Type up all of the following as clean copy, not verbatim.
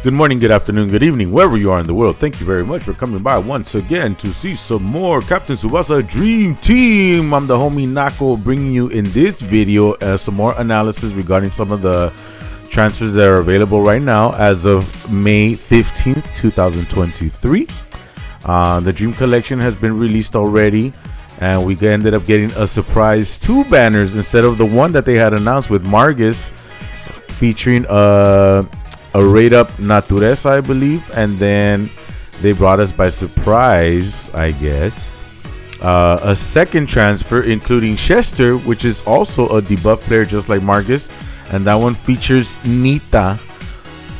Good morning, good afternoon, good evening, wherever you are in the world. Thank you very much for coming by once again to see some more Captain Tsubasa Dream Team. I'm the homie Nako, bringing you in this video some more analysis regarding some of the transfers that are available right now as of May 15th, 2023. The Dream Collection has been released already, and we ended up getting a surprise 2 banners instead of the one that they had announced with Margus, featuring a rate up Natureza, I believe, and then they brought us by surprise, I guess, a second transfer including Schester, which is also a debuff player just like Margus, and that one features Nita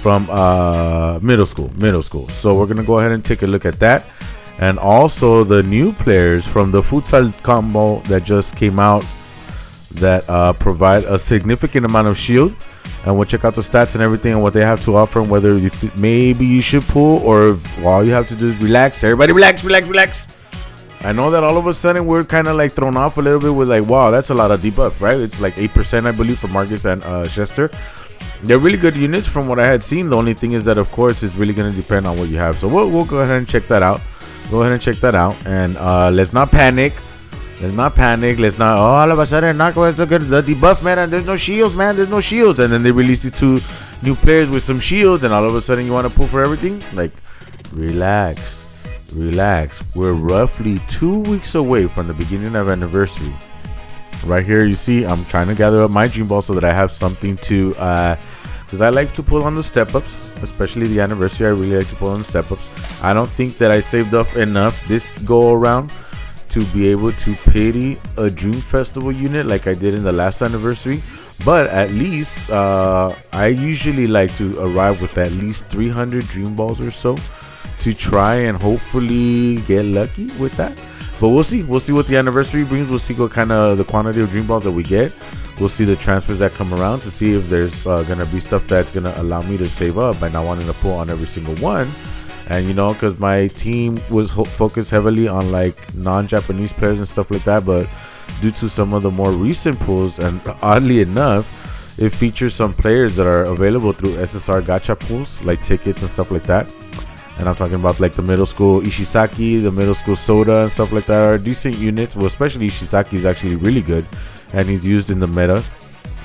from middle school. So we're gonna go ahead and take a look at that, and also the new players from the futsal combo that just came out that provide a significant amount of shield. And we'll check out the stats and everything and what they have to offer, and whether you maybe you should pull, or if all you have to do is relax. Everybody relax. I know that all of a sudden we're kind of like thrown off a little bit with like, wow, that's a lot of debuff, right? It's like 8%, I believe, for Margus and Schester. They're really good units from what I had seen. The only thing is that, of course, it's really going to depend on what you have. So we'll go ahead and check that out. And let's not panic. Let's not all of a sudden not go to the debuff, man, and there's no shields, and then they release the 2 new players with some shields, and all of a sudden you want to pull for everything. Like, relax. We're roughly 2 weeks away from the beginning of anniversary. Right here you see I'm trying to gather up my dream ball so that I have something to because I like to pull on the step ups, especially the anniversary. I really like to pull on the step ups. I don't think that I saved up enough this go around to be able to pity a Dream Festival unit like I did in the last anniversary, but at least I usually like to arrive with at least 300 Dream Balls or so to try and hopefully get lucky with that. But we'll see what the anniversary brings. We'll see what kind of the quantity of Dream Balls that we get. We'll see the transfers that come around to see if there's gonna be stuff that's gonna allow me to save up by not wanting to pull on every single one. And you know, because my team was focused heavily on like non-Japanese players and stuff like that, but due to some of the more recent pulls, and oddly enough, it features some players that are available through SSR gacha pools, like tickets and stuff like that. And I'm talking about like the middle school Ishisaki, the middle school Soda and stuff like that are decent units. Well, especially Ishisaki is actually really good, and he's used in the meta.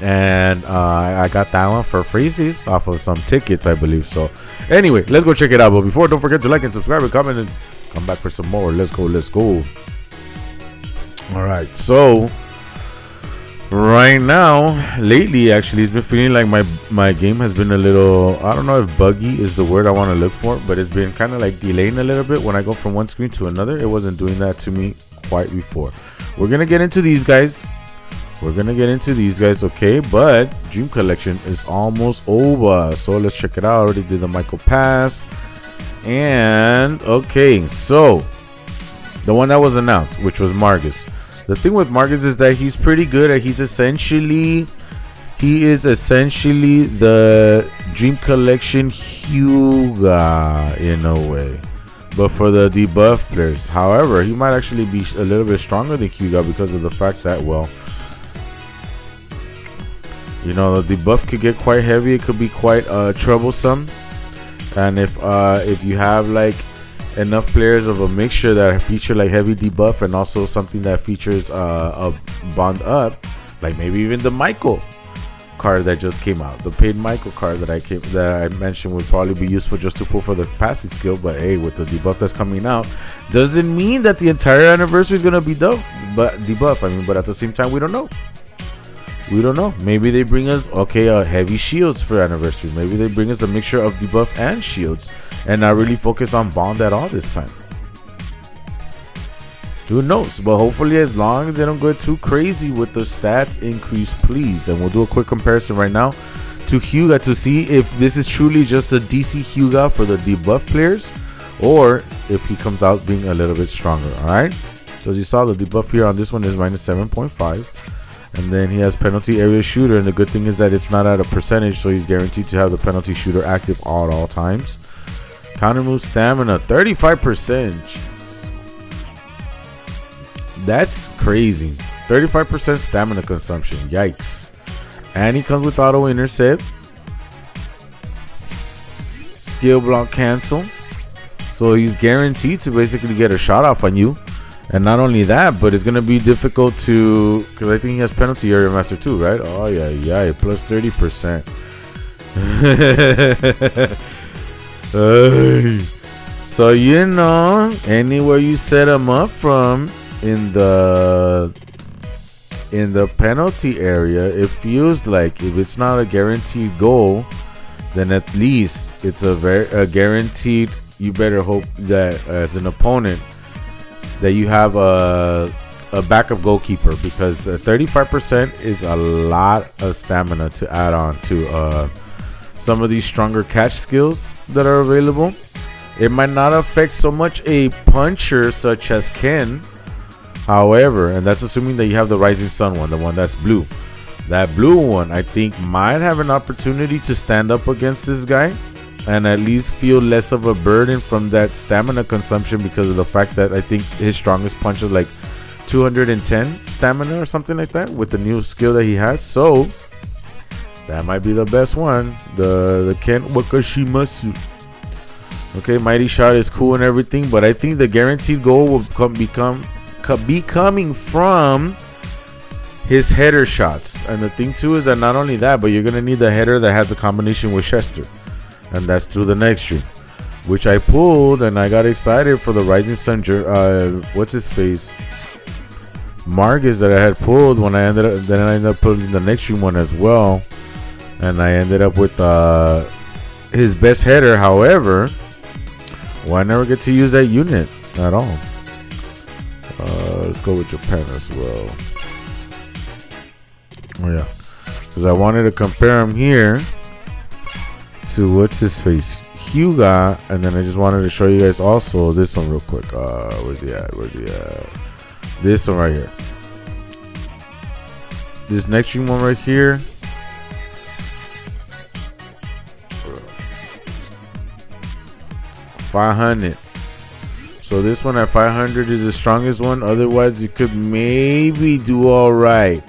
And I got that one for freezies off of some tickets, I believe. So anyway, let's go check it out. But before, don't forget to like and subscribe and comment and come back for some more. Let's go. All right, so right now, lately actually, it's been feeling like my game has been a little, I don't know if buggy is the word I want to look for, but it's been kind of like delaying a little bit when I go from one screen to another. It wasn't doing that to me quite before. We're gonna get into these guys. Okay, but Dream Collection is almost over, so let's check it out. I already did the Michael Pass, and okay, so the one that was announced, which was Margus. The thing with Margus is that he's pretty good. He is essentially the Dream Collection Hyuga in a way, but for the debuff players. However, he might actually be a little bit stronger than Hyuga because of the fact that, well, you know, the debuff could get quite heavy. It could be quite troublesome, and if you have like enough players of a mixture that feature like heavy debuff and also something that features a bond up, like maybe even the Michael card that just came out, the paid Michael card that I mentioned would probably be useful just to pull for the passing skill. But hey, with the debuff that's coming out, doesn't mean that the entire anniversary is gonna be debuff. I mean, but at the same time, we don't know. Maybe they bring us heavy shields for anniversary. Maybe they bring us a mixture of debuff and shields and not really focus on bond at all this time. Who knows? But hopefully, as long as they don't go too crazy with the stats increase, please. And we'll do a quick comparison right now to Hyuga to see if this is truly just a DC Hyuga for the debuff players, or if he comes out being a little bit stronger. All right. So as you saw, the debuff here on this one is minus 7.5. And then he has penalty area shooter, and the good thing is that it's not at a percentage, so he's guaranteed to have the penalty shooter active at all times. Counter move stamina 35%. Jeez. That's crazy. 35% stamina consumption. Yikes. And he comes with auto intercept. skill block cancel. So he's guaranteed to basically get a shot off on you. And not only that, but it's going to be difficult to... Because I think he has penalty area master too, right? Oh, yeah. Plus 30%. So, you know, anywhere you set him up from in the penalty area, it feels like if it's not a guaranteed goal, then at least it's a guaranteed. You better hope that as an opponent that you have a backup goalkeeper, because 35% is a lot of stamina to add on to some of these stronger catch skills that are available. It might not affect so much a puncher such as Ken. However, and that's assuming that you have the Rising Sun one, the one that's blue. That blue one, I think, might have an opportunity to stand up against this guy and at least feel less of a burden from that stamina consumption, because of the fact that I think his strongest punch is like 210 stamina or something like that with the new skill that he has. So that might be the best one, the Ken Wakashimasu. Okay, Mighty Shot is cool and everything, but I think the guaranteed goal will be coming from his header shots. And the thing too is that not only that, but you're gonna need the header that has a combination with Schester, and that's through the next stream, which I pulled, and I got excited for the Rising Sun. What's his face? Margus that I had pulled when I ended up putting the next stream one as well, and I ended up with his best header. However, I never get to use that unit at all. Let's go with Japan as well. Oh yeah, because I wanted to compare him here to what's his face, Hyuga, and then I just wanted to show you guys also this one real quick. Where's he at? This one right here. This next stream one right here. $500. So this one at 500 is the strongest one. Otherwise, you could maybe do all right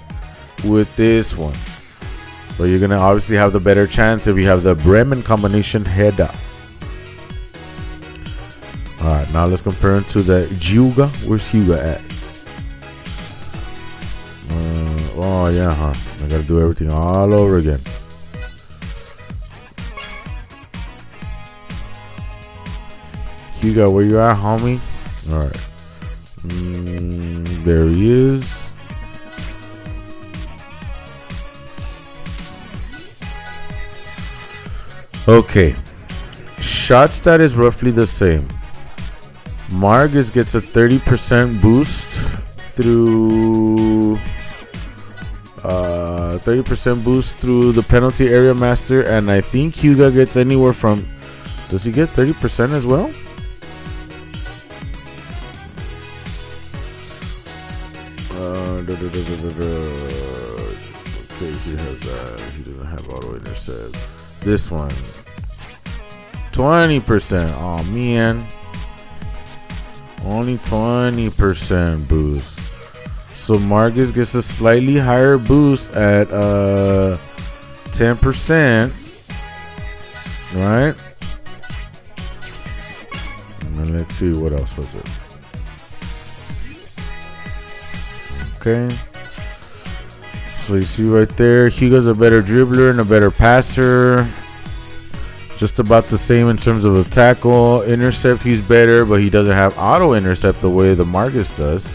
with this one, but you're gonna obviously have the better chance if you have the Bremen combination header. All right, now let's compare him to the Hyuga. Where's Hyuga at? Oh yeah, huh? I gotta do everything all over again. Hyuga, where you at, homie? All right, there he is. Okay, shot stat is roughly the same. Margus gets a 30% boost through 30% boost through the penalty area master, and I think Hyuga gets anywhere from, does he get 30% as well? Okay, he has that. He doesn't have auto intercept. This one, 20%. Oh man, only 20% boost. So Margus gets a slightly higher boost at 10%, right? And then let's see what else was it. Okay. So you see right there, Hyuga's a better dribbler and a better passer. Just about the same in terms of a tackle. Intercept, he's better, but he doesn't have auto intercept the way the Margus does.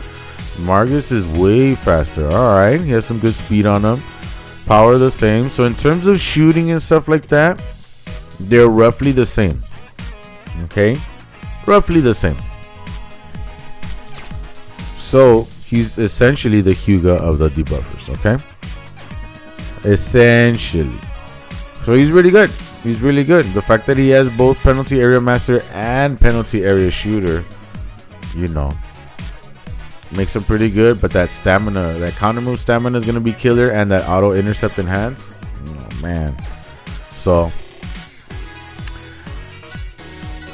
Margus is way faster. All right, he has some good speed on him. Power the same. So in terms of shooting and stuff like that, they're roughly the same. Okay, roughly the same. So he's essentially the Hyuga of the debuffers. Okay. Essentially. So he's really good. He's really good. The fact that he has both penalty area master and penalty area shooter, you know, makes him pretty good. But that stamina, that counter move stamina is going to be killer, and that auto intercept in hands, oh man. So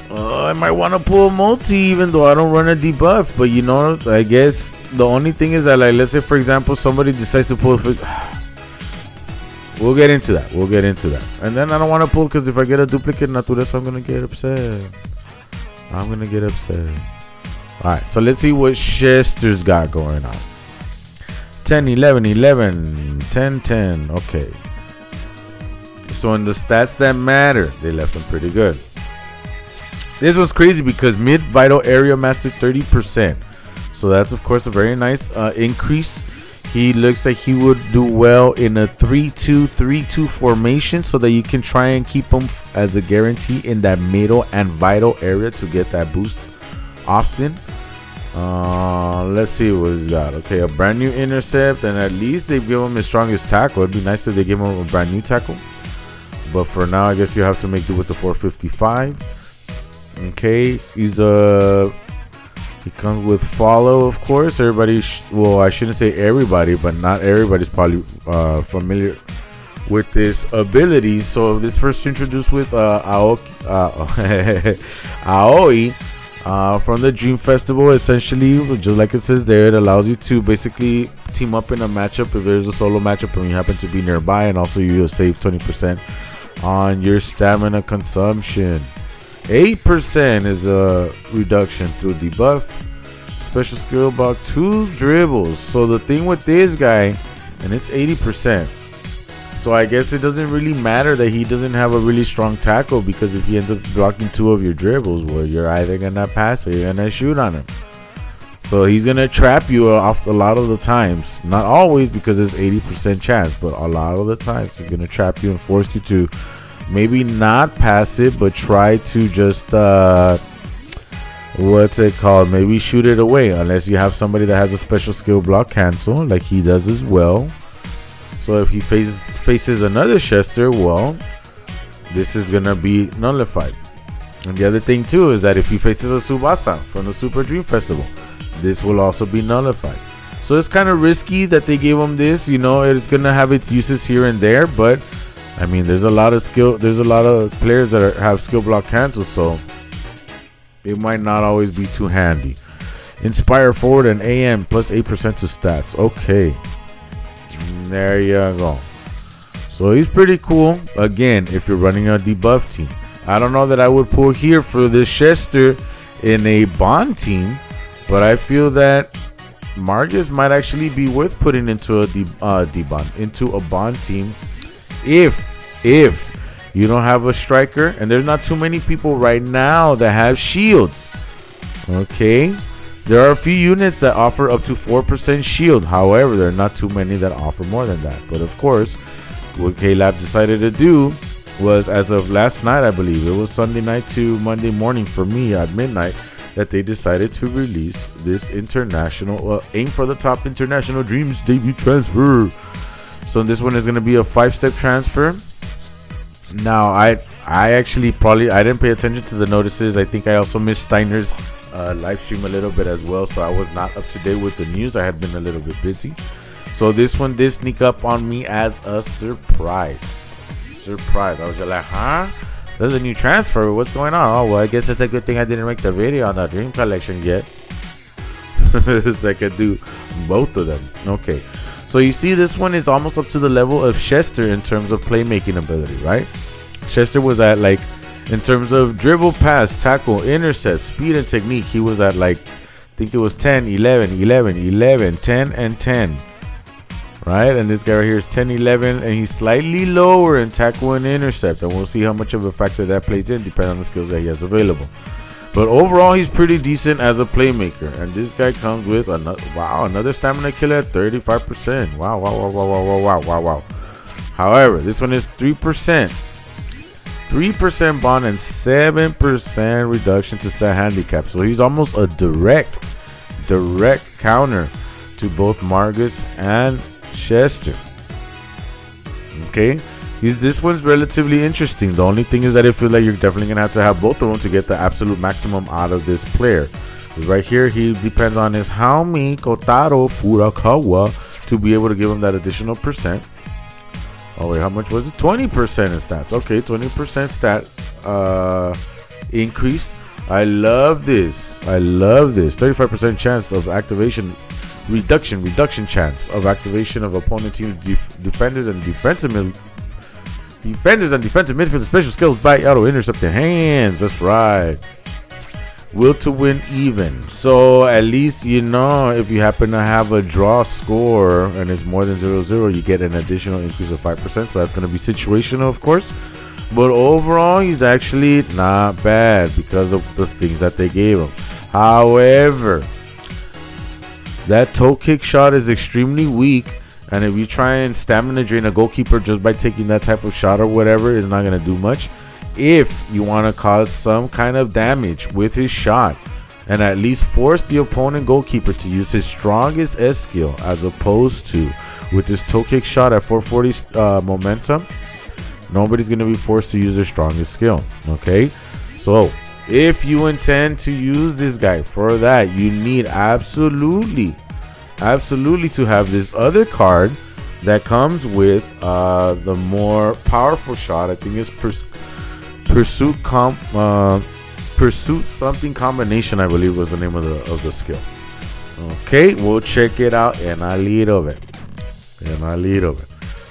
I might want to pull multi even though I don't run a debuff. But you know, I guess the only thing is that, like, let's say for example somebody decides to pull we'll get into that. We'll get into that. And then I don't want to pull because if I get a duplicate Natureza, I'm going to get upset. I'm going to get upset. All right, so let's see what Schester's got going on. 10, 11, 11, 10, 10. Okay. So in the stats that matter, they left him pretty good. This one's crazy because mid vital area mastered 30%. So that's, of course, a very nice increase. He looks like he would do well in a 3-2-3-2 formation so that you can try and keep him as a guarantee in that middle and vital area to get that boost often. Let's see what he's got. Okay, a brand new intercept, and at least they give him his strongest tackle. It'd be nice if they give him a brand new tackle. But for now, I guess you have to make do with the 455. Okay, he comes with follow, of course. Everybody, well, I shouldn't say everybody, but not everybody's probably familiar with this ability. So this first introduced with Aoi from the Dream Festival. Essentially, just like it says there, it allows you to basically team up in a matchup if there's a solo matchup and you happen to be nearby, and also you'll save 20% on your stamina consumption. 8% is a reduction through debuff. Special skill about 2 dribbles. So the thing with this guy, and it's 80%. So I guess it doesn't really matter that he doesn't have a really strong tackle, because if he ends up blocking 2 of your dribbles, well, you're either gonna pass or you're gonna shoot on him. So he's gonna trap you off a lot of the times. Not always, because it's 80% chance, but a lot of the times he's gonna trap you and force you to maybe not pass it, but try to just maybe shoot it away, unless you have somebody that has a special skill block cancel like he does as well. So if he faces another Schester, well, this is gonna be nullified. And the other thing too is that if he faces a Tsubasa from the Super Dream Festival, this will also be nullified. So it's kind of risky that they gave him this. You know, it's gonna have its uses here and there, but I mean, there's a lot of players that have skill block cancel, so it might not always be too handy. Inspire forward and AM plus 8% to stats. Okay, there you go. So he's pretty cool. Again, if you're running a debuff team, I don't know that I would pull here for this Schester in a bond team, but I feel that Margus might actually be worth putting into a bond team. If you don't have a striker, and there's not too many people right now that have shields. Okay, there are a few units that offer up to 4% shield. However, there are not too many that offer more than that. But of course, what K-Lab decided to do was, as of last night, I believe it was Sunday night to Monday morning for me at midnight, that they decided to release this international aim for the top international dreams debut transfer. So this one is going to be a 5-step transfer. Now, I actually I didn't pay attention to the notices. I think I also missed Steiner's live stream a little bit as well, so I was not up to date with the news. I had been a little bit busy. So this one did sneak up on me as a surprise. I was just like, huh? There's a new transfer. What's going on? Oh, well, I guess it's a good thing I didn't make the video on the Dream Collection yet. So I could do both of them. Okay. So you see, this one is almost up to the level of Schester in terms of playmaking ability, right? Schester was at, like, in terms of dribble, pass, tackle, intercept, speed, and technique, he was at, like, I think it was 10, 11, 11, 11, 10, and 10. Right? And this guy right here is 10, 11, and he's slightly lower in tackle and intercept. And we'll see how much of a factor that plays in, depending on the skills that he has available. But overall, he's pretty decent as a playmaker. And this guy comes with another stamina killer at 35%. Wow. However, this one is 3%. 3% bond and 7% reduction to stat handicap. So he's almost a direct counter to both Margus and Schester. Okay. This one's relatively interesting. The only thing is that I feel like you're definitely going to have both of them to get the absolute maximum out of this player. Right here, he depends on his Haomi Kotaro Furakawa to be able to give him that additional percent. Oh, wait, how much was it? 20% in stats. Okay, 20% stat increase. I love this. 35% chance of activation. Reduction chance of activation of opponent team's defenders and Defenders and defensive midfield special skills by auto intercepting hands. That's right. Will to win even. So at least you know if you happen to have a draw score and it's more than 0-0, you get an additional increase of 5%. So that's going to be situational, of course. But overall, he's actually not bad because of the things that they gave him. However, that toe kick shot is extremely weak. And if you try and stamina drain a goalkeeper just by taking that type of shot or whatever, it's not going to do much. If you want to cause some kind of damage with his shot and at least force the opponent goalkeeper to use his strongest S skill as opposed to with this toe kick shot at 440 momentum, nobody's going to be forced to use their strongest skill. Okay, so if you intend to use this guy for that, you need absolutely to have this other card that comes with the more powerful shot. I think it's Pursuit something combination, I believe was the name of the skill. Okay, we'll check it out en a little bit.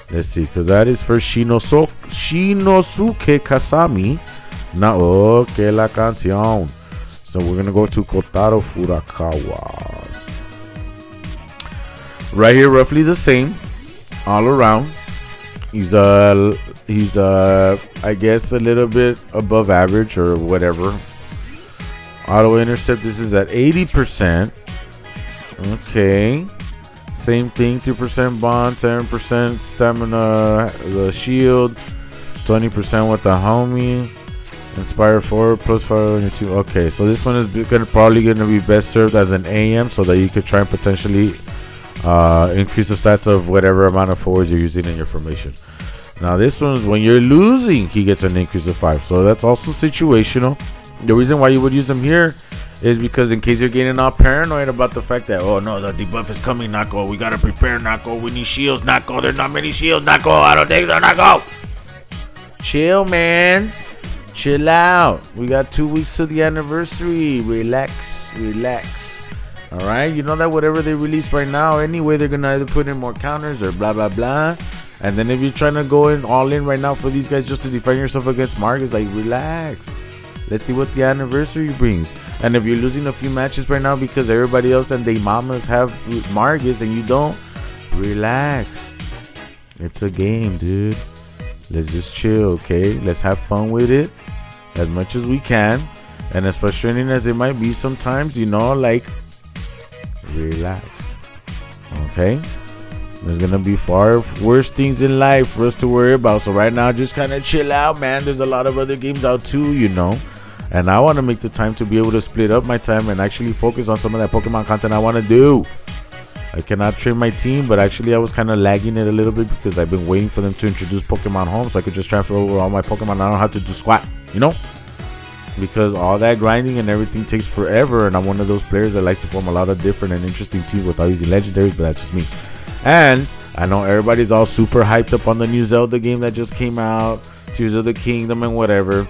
Let's see, because that is for Shinosuke Kasami. No, que la canción. So we're gonna go to Kotaro Furukawa. Right here, roughly the same, all around. He's I guess a little bit above average or whatever. Auto intercept, this is at 80%. Okay. Same thing, 3% bond, 7% stamina, the shield, 20% with the homie. Inspire forward, plus 5 on your team. Okay, so this one is probably going to be best served as an AM so that you could try and potentially increase the stats of whatever amount of forwards you're using in your formation. Now this one is when you're losing, he gets an increase of 5. So that's also situational. The reason why you would use him here is because in case you're getting all paranoid about the fact that, oh no, the debuff is coming, Nako. We gotta prepare, Nako. We need shields, Nako. There's not many shields, Nako. I don't think so, Nako. Chill, man. Chill out. We got 2 weeks to the anniversary. Relax. All right. You know that whatever they release right now, anyway, they're gonna either put in more counters or blah blah blah. And then if you're trying to go in all in right now for these guys just to defend yourself against Margus, like, relax. Let's see what the anniversary brings. And if you're losing a few matches right now because everybody else and they mamas have Margus and you don't, relax. It's a game, dude. Let's just chill, okay? Let's have fun with it as much as we can. And as frustrating as it might be sometimes, you know, like, relax. Okay? There's gonna be far worse things in life for us to worry about. So right now, just kind of chill out, man. There's a lot of other games out too, you know. And I want to make the time to be able to split up my time and actually focus on some of that Pokemon content I want to do. I cannot train my team, but actually I was kind of lagging it a little bit because I've been waiting for them to introduce Pokemon Home so I could just transfer over all my Pokemon. I don't have to do squat, you know. Because all that grinding and everything takes forever, and I'm one of those players that likes to form a lot of different and interesting teams without using legendaries, but that's just me. And I know everybody's all super hyped up on the new Zelda game that just came out, Tears of the Kingdom and whatever.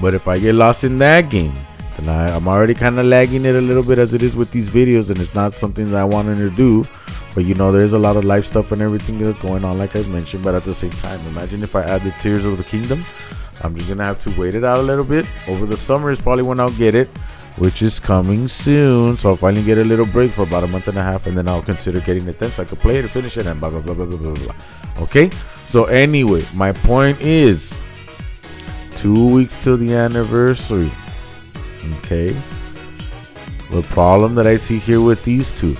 But if I get lost in that game, then I'm already kind of lagging it a little bit as it is with these videos, and it's not something that I wanted to do. But you know, there's a lot of life stuff and everything that's going on, like I mentioned. But at the same time, imagine if I add the Tears of the Kingdom. I'm just gonna have to wait it out a little bit. Over the summer is probably when I'll get it, which is coming soon. So I'll finally get a little break for about a month and a half, and then I'll consider getting it then so I can play it and finish it and blah blah blah blah blah blah blah. Okay, so anyway, my point is 2 weeks till the anniversary. Okay, the problem that I see here with these two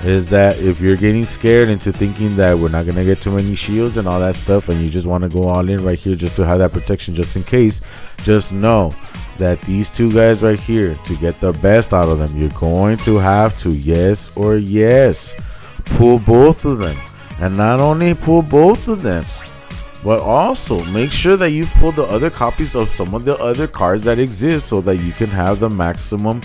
is that if you're getting scared into thinking that we're not gonna get too many shields and all that stuff, and you just want to go all in right here just to have that protection just in case, just know that these two guys right here, to get the best out of them, you're going to have to pull both of them. And not only pull both of them, but also make sure that you pull the other copies of some of the other cards that exist so that you can have the maximum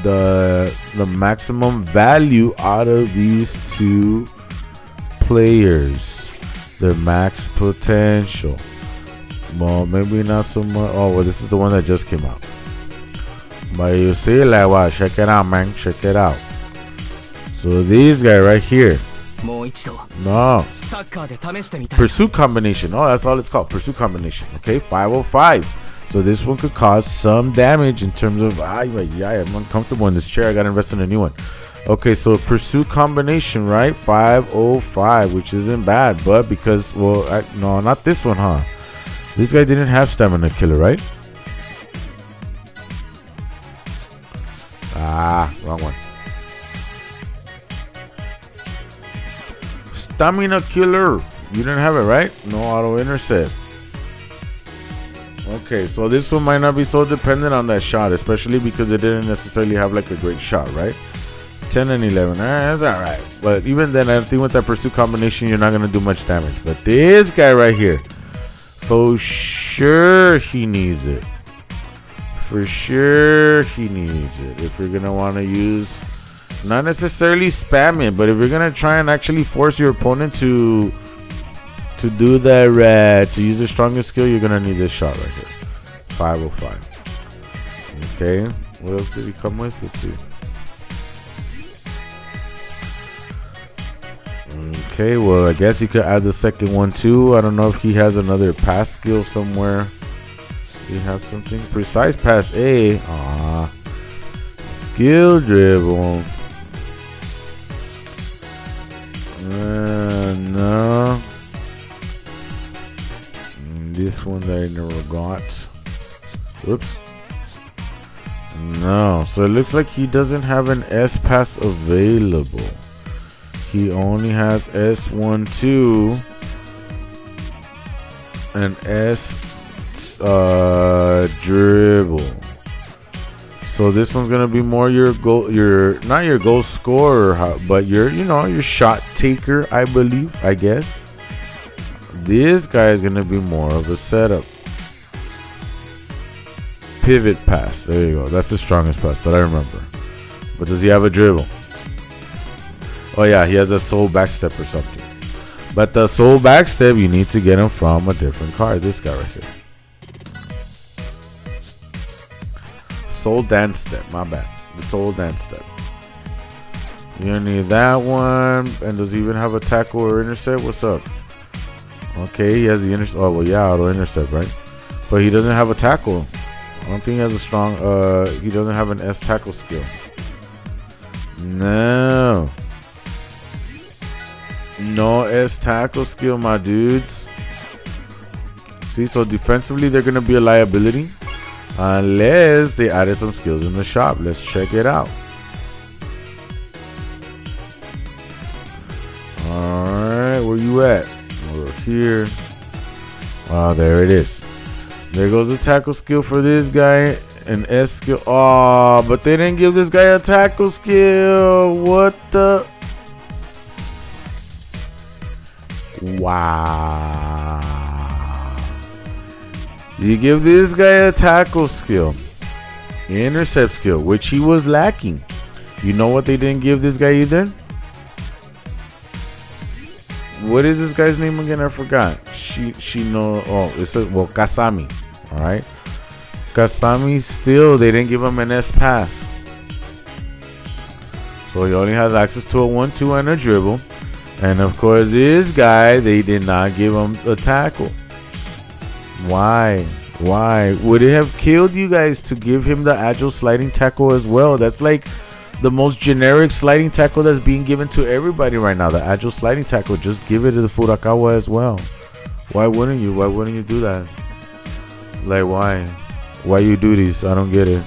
the maximum value out of these two players, their max potential. Well, maybe not so much. Oh, well, this is the one that just came out. But you see, like, wow, check it out, man. Check it out. So these guy right here, No. Pursuit combination. Oh, that's all it's called. Pursuit combination. Okay, 505. So this one could cause some damage in terms of I'm uncomfortable in this chair. I gotta invest in a new one. Okay, so pursuit combination, right? 505, which isn't bad, but because no, not this one, huh? This guy didn't have stamina killer, right? Wrong one. Stamina killer. You didn't have it, right? No auto intercept. Okay, so this one might not be so dependent on that shot, especially because it didn't necessarily have like a great shot, right? 10 and 11. That's all right. But even then, I think with that pursuit combination, you're not going to do much damage. But this guy right here, for sure he needs it. For sure he needs it. If you're going to want to use, not necessarily spam it, but if you're going to try and actually force your opponent to do that, to use the strongest skill, you're going to need this shot right here. 505. Okay. What else did he come with? Let's see. Okay, well, I guess you could add the second one too. I don't know if he has another pass skill somewhere. Do you have something? Precise pass A. Skill dribble. No. This one that I never got. Oops. No. So it looks like he doesn't have an S pass available. He only has S12 and S dribble. So this one's gonna be more your goal, not your goal scorer, but your shot taker, I believe, I guess. This guy is gonna be more of a setup. Pivot pass. There you go. That's the strongest pass that I remember. But does he have a dribble? Oh yeah, he has a soul backstep or something. But the soul backstep, you need to get him from a different card. This guy right here. Soul dance step. My bad. The soul dance step. You're gonna need that one. And does he even have a tackle or intercept? What's up? Okay, he has the intercept. Oh well, yeah, auto intercept, right? But he doesn't have a tackle. I don't think he has a strong. He doesn't have an S tackle skill. No. No S tackle skill, my dudes. See, so defensively they're gonna be a liability unless they added some skills in the shop. Let's check it out. Alright, where you at? We're here. Oh, there it is. There goes the tackle skill for this guy. An S skill. Oh, but they didn't give this guy a tackle skill. What the? Wow. You give this guy a tackle skill, intercept skill, which he was lacking. You know what they didn't give this guy either? What is this guy's name again? I forgot. Kasami. Alright. Kasami still, they didn't give him an S pass. So he only has access to a 1-2 and a dribble. And of course, this guy, they did not give him a tackle. Why? Why? Would it have killed you guys to give him the agile sliding tackle as well? That's like the most generic sliding tackle that's being given to everybody right now. The agile sliding tackle. Just give it to the Furakawa as well. Why wouldn't you? Why wouldn't you do that? Like, why? Why you do this? I don't get it.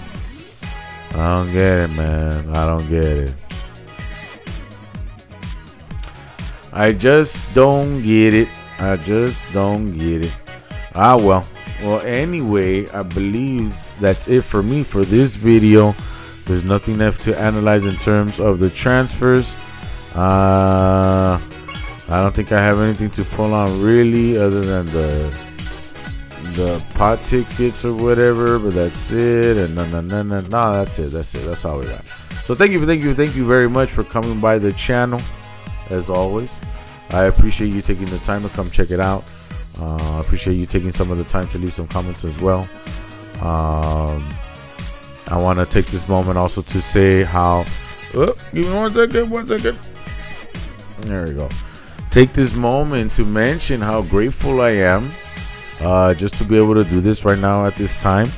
I don't get it, man. I don't get it. I just don't get it. I just don't get it. Well. Well, anyway, I believe that's it for me for this video. There's nothing left to analyze in terms of the transfers. I don't think I have anything to pull on really other than the pot tickets or whatever, but that's it. And no, that's it. That's all we got. So thank you very much for coming by the channel. As always, I appreciate you taking the time to come check it out. I appreciate you taking some of the time to leave some comments as well. I want to take this moment also to say how. Give me 1 second. There we go. Take this moment to mention how grateful I am just to be able to do this right now at this time.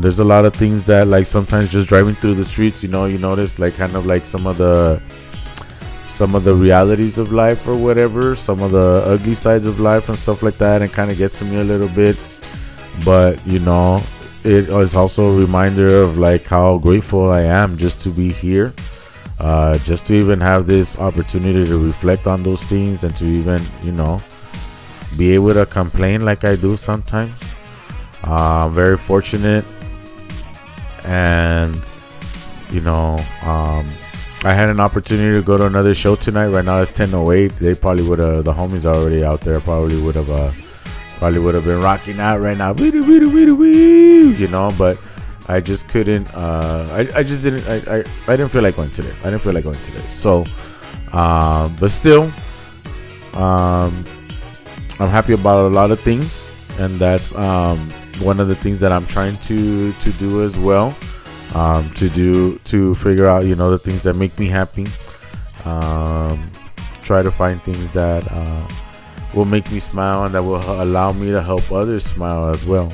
There's a lot of things that, like, sometimes just driving through the streets, you notice, like, kind of like some of the realities of life or whatever, some of the ugly sides of life and stuff like that, and kind of gets to me a little bit. But it is also a reminder of, like, how grateful I am just to be here, just to even have this opportunity to reflect on those things, and to even be able to complain like I do sometimes. Very fortunate. And I had an opportunity to go to another show tonight. Right now it's 10:08. They probably would have, the homies are already out there, probably would have been rocking out right now, but I just couldn't. I didn't feel like going today. So, but still, I'm happy about a lot of things, and that's one of the things that I'm trying to do as well. To figure out the things that make me happy. Try to find things that will make me smile, and that will allow me to help others smile as well.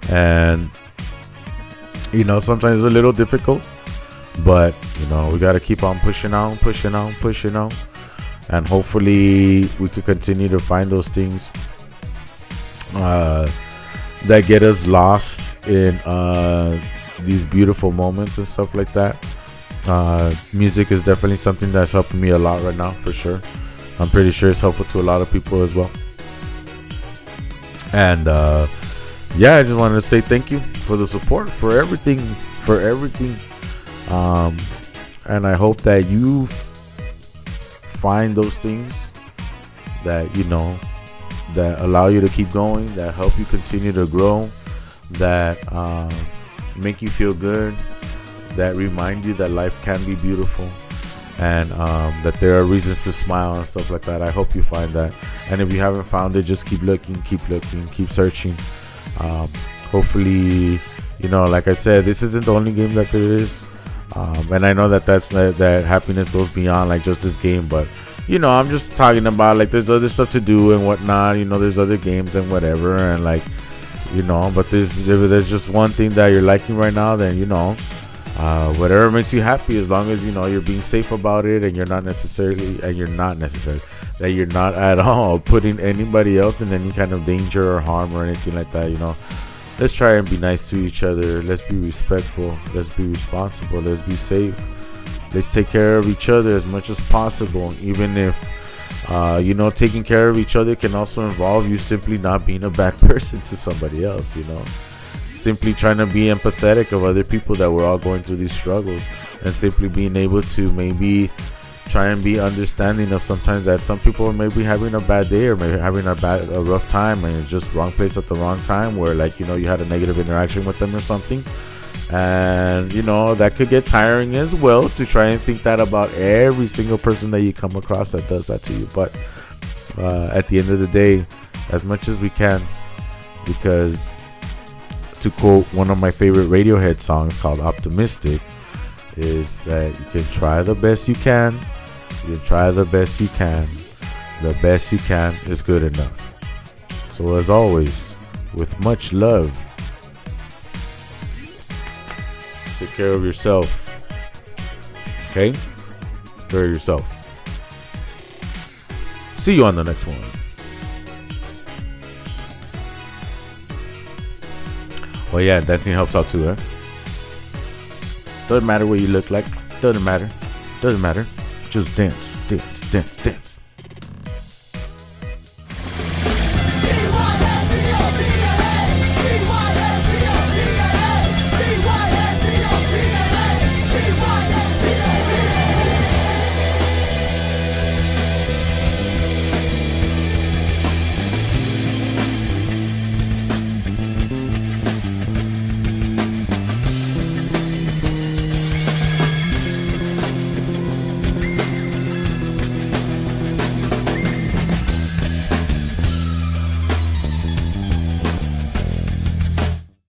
And sometimes it's a little difficult, but we got to keep on pushing on, and hopefully we could continue to find those things that get us lost in these beautiful moments and stuff like that. Music is definitely something that's helping me a lot right now, for sure. I'm pretty sure it's helpful to a lot of people as well. And I just wanted to say thank you for the support, for everything. And I hope that you find those things that that allow you to keep going, that help you continue to grow, that make you feel good, that remind you that life can be beautiful, and that there are reasons to smile and stuff like that. I hope you find that. And if you haven't found it, just keep looking, keep searching. Hopefully, like I said, this isn't the only game that there is, and I know that that happiness goes beyond like just this game, but I'm just talking about, like, there's other stuff to do and whatnot. There's other games and whatever, and like, but there's just one thing that you're liking right now, then whatever makes you happy, as long as you're being safe about it, and you're not at all putting anybody else in any kind of danger or harm or anything like that. Let's try and be nice to each other. Let's be respectful. Let's be responsible. Let's be safe. Let's take care of each other as much as possible, even if taking care of each other can also involve you simply not being a bad person to somebody else. Simply trying to be empathetic of other people that we're all going through these struggles, and simply being able to maybe try and be understanding of sometimes that some people are maybe having a bad day, or maybe having a rough time, and it's just wrong place at the wrong time, where, like, you had a negative interaction with them or something. And that could get tiring as well, to try and think that about every single person that you come across that does that to you. But at the end of the day, as much as we can, because, to quote one of my favorite Radiohead songs called Optimistic, is that you can try the best you can. You can try the best you can. The best you can is good enough. So as always, with much love, take care of yourself. Okay? Take care of yourself. See you on the next one. Well, yeah, dancing helps out too, huh? Doesn't matter what you look like. Doesn't matter. Just dance.